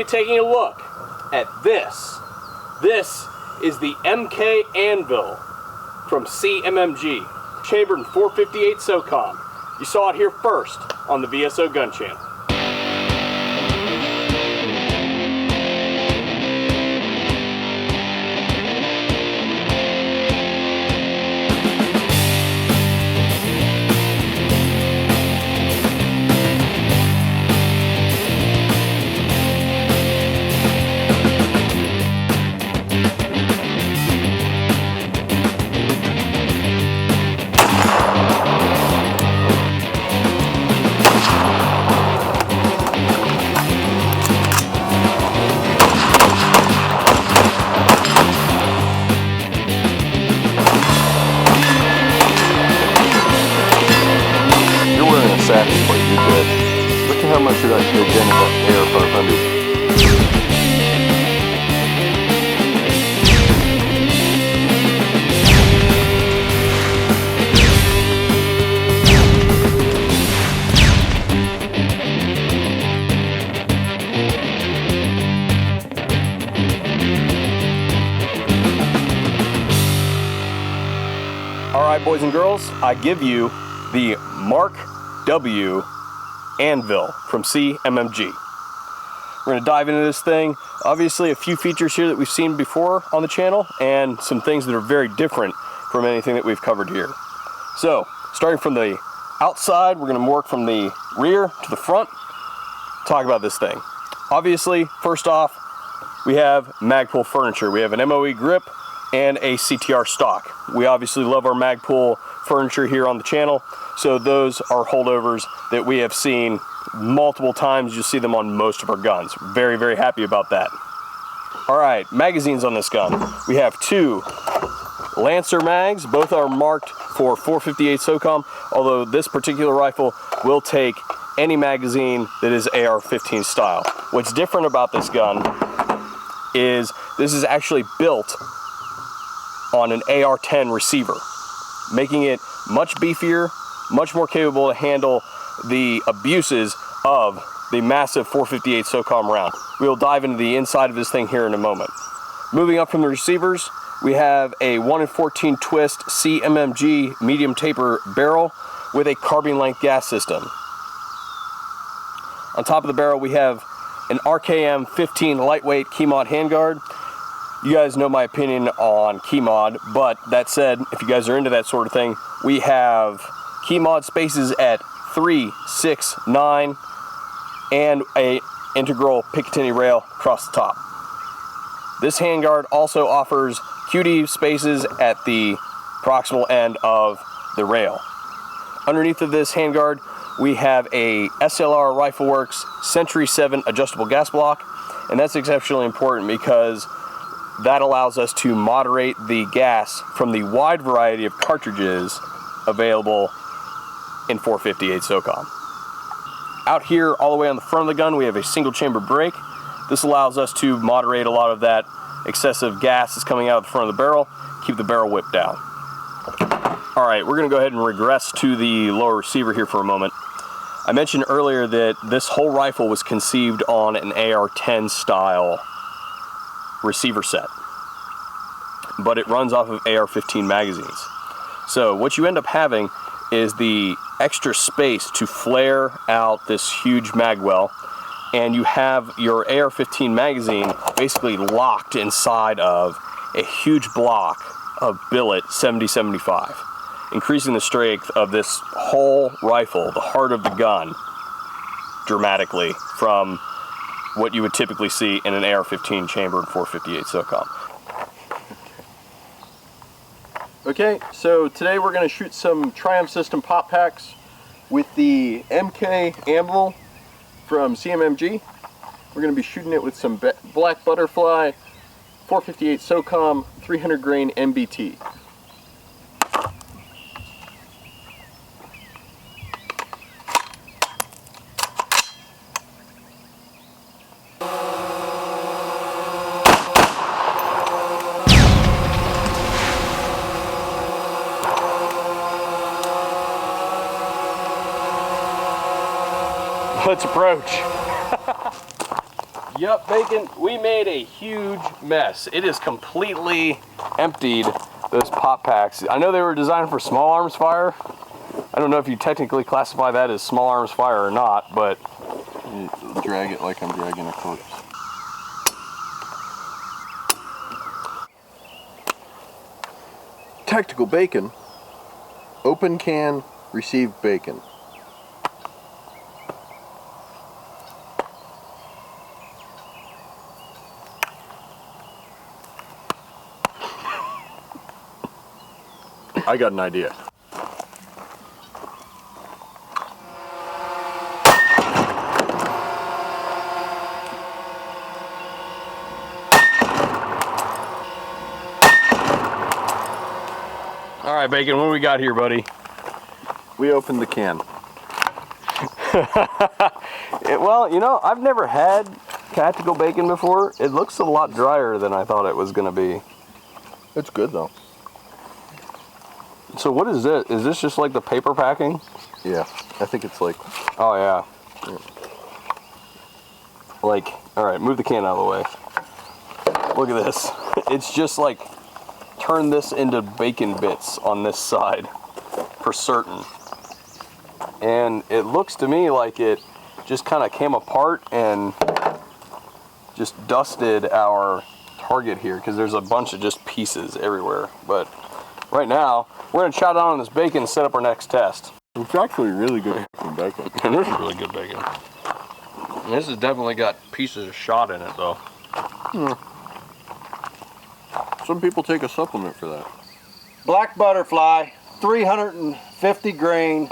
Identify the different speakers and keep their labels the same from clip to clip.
Speaker 1: taking a look at this. This is the ANVIL from CMMG, chambered in 458 SOCOM. You saw it here first on the VSO Gun Channel.
Speaker 2: Look at how much it actually dented that AR-500.
Speaker 1: Alright, boys and girls, I give you the MkW ANVIL from CMMG. We're going to dive into this thing. Obviously a few features here that we've seen before on the channel and some things that are very different from anything that we've covered here. So starting from the outside, we're going to work from the rear to the front, talk about this thing. Obviously, first off, we have Magpul furniture. We have an MOE grip and a CTR stock. We obviously love our Magpul furniture here on the channel, so those are holdovers that we have seen multiple times. You'll see them on most of our guns. Very, very happy about that. Alright, magazines on this gun. We have two Lancer mags. Both are marked for 458 SOCOM, although this particular rifle will take any magazine that is AR-15 style. What's different about this gun is this is actually built on an AR-10 receiver, making it much beefier, much more capable to handle the abuses of the massive 458 SOCOM round. We'll dive into the inside of this thing here in a moment. Moving up from the receivers, we have a 1 in 14 twist CMMG medium taper barrel with a carbine length gas system. On top of the barrel, we have an RKM 15 lightweight key mod handguard. You guys know my opinion on key mod, but that said, if you guys are into that sort of thing, we have key mod spaces at 3, 6, 9, and a integral Picatinny rail across the top. This handguard also offers QD spaces at the proximal end of the rail. Underneath of this handguard, we have a SLR Rifleworks Century 7 adjustable gas block, and that's exceptionally important because that allows us to moderate the gas from the wide variety of cartridges available in 458 SOCOM. Out here, all the way on the front of the gun, we have a single chamber brake. This allows us to moderate a lot of that excessive gas that's coming out of the front of the barrel, keep the barrel whip down. Alright, we're going to go ahead and regress to the lower receiver here for a moment. I mentioned earlier that this whole rifle was conceived on an AR-10 style receiver set, but it runs off of AR-15 magazines. So what you end up having is the extra space to flare out this huge mag well, and you have your AR-15 magazine basically locked inside of a huge block of billet 70-75, increasing the strength of this whole rifle, the heart of the gun, dramatically from what you would typically see in an AR-15 chamber in 458 SOCOM. Okay, so today we're going to shoot some Triumph System pop packs with the ANVIL from CMMG. We're going to be shooting it with some Black Butterfly 458 SOCOM 300 grain MBT. Let's approach. Yep, bacon, we made a huge mess. It is completely emptied, those pop packs. I know they were designed for small arms fire. I don't know if you technically classify that as small arms fire or not, but...
Speaker 2: You drag it like I'm dragging a corpse. Tactical bacon. Open can, receive bacon. I got an idea.
Speaker 1: All right, Bacon, what do we got here, buddy?
Speaker 2: We opened the can.
Speaker 1: Well, you know, I've never had tactical bacon before. It looks a lot drier than I thought it was going to be.
Speaker 2: It's good though.
Speaker 1: So what is this? Is this just like the paper packing?
Speaker 2: Yeah, I think it's like...
Speaker 1: Oh, yeah. Like, all right, move the can out of the way. Look at this. It's just like, turn this into bacon bits on this side, for certain. And it looks to me like it just kind of came apart and just dusted our target here, because there's a bunch of just pieces everywhere. But right now, we're going to chow down on this bacon and set up our next test.
Speaker 2: It's actually really good bacon.
Speaker 1: And this is really good bacon. And this has definitely got pieces of shot in it, though.
Speaker 2: Some people take a supplement for that.
Speaker 3: Black butterfly, 350 grain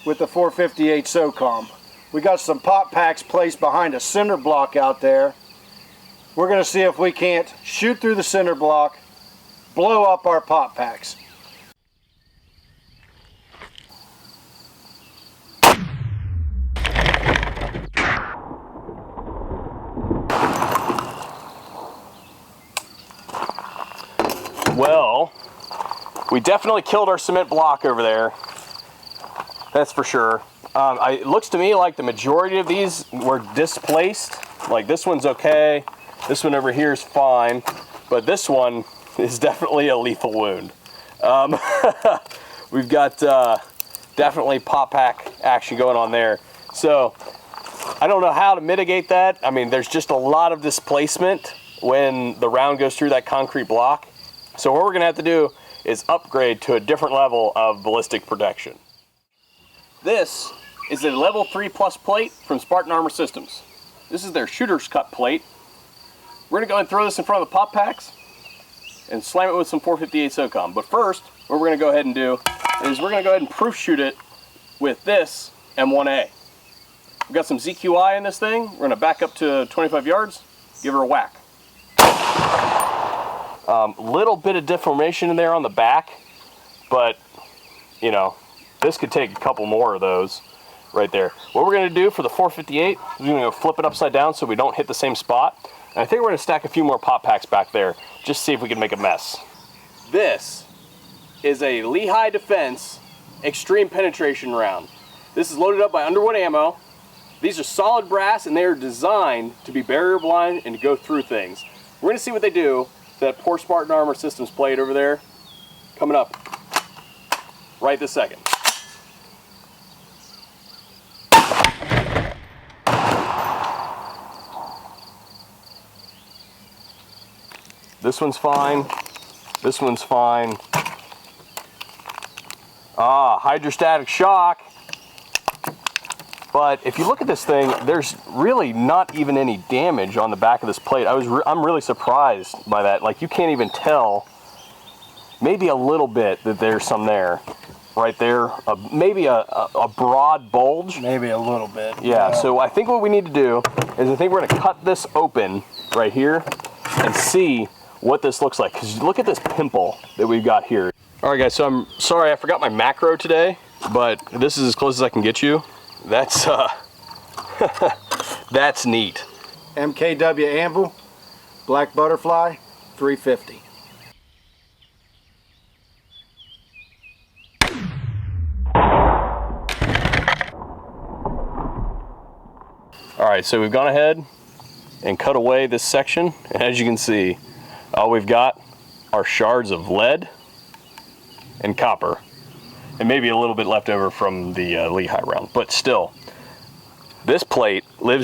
Speaker 3: with the 458 SOCOM. We got some pop packs placed behind a cinder block out there. We're going to see if we can't shoot through the cinder block, blow up our pop packs.
Speaker 1: Well, we definitely killed our cement block over there. That's for sure. It looks to me like the majority of these were displaced. Like this one's okay. This one over here is fine. But this one is definitely a lethal wound. We've got definitely pop pack action going on there. So I don't know how to mitigate that. I mean, there's just a lot of displacement when the round goes through that concrete block. So what we're gonna have to do is upgrade to a different level of ballistic protection. This is a level 3+ plate from Spartan Armor Systems. This is their shooter's cut plate. We're gonna go ahead and throw this in front of the pop packs and slam it with some 458 SOCOM. But first, what we're gonna go ahead and do is we're gonna go ahead and proof shoot it with this M1A. We've got some ZQI in this thing. We're gonna back up to 25 yards, give her a whack. Little bit of deformation in there on the back, but you know, this could take a couple more of those right there. What we're gonna do for the 458 is we're gonna flip it upside down so we don't hit the same spot. And I think we're gonna stack a few more pop packs back there, just to see if we can make a mess. This is a Lehigh Defense Extreme Penetration round. This is loaded up by underwood ammo. These are solid brass and they are designed to be barrier blind and to go through things. We're gonna see what they do. That poor Spartan Armor Systems plate over there, coming up right this second. This one's fine. This one's fine. Ah, hydrostatic shock. But if you look at this thing, there's really not even any damage on the back of this plate. I'm really surprised by that. Like, you can't even tell, maybe a little bit, that there's some there. Right there, maybe a broad bulge.
Speaker 3: Maybe a little bit.
Speaker 1: Yeah, so I think what we need to do is I think we're gonna cut this open right here and see what this looks like. Because look at this pimple that we've got here. All right, guys, so I'm sorry I forgot my macro today, but this is as close as I can get you. That's that's neat.
Speaker 3: MkW ANVIL, black butterfly, 350.
Speaker 1: All right, so we've gone ahead, and cut away this section. And as you can see, all we've got are shards of lead and copper, and maybe a little bit left over from the Lehigh round. But still, this plate lives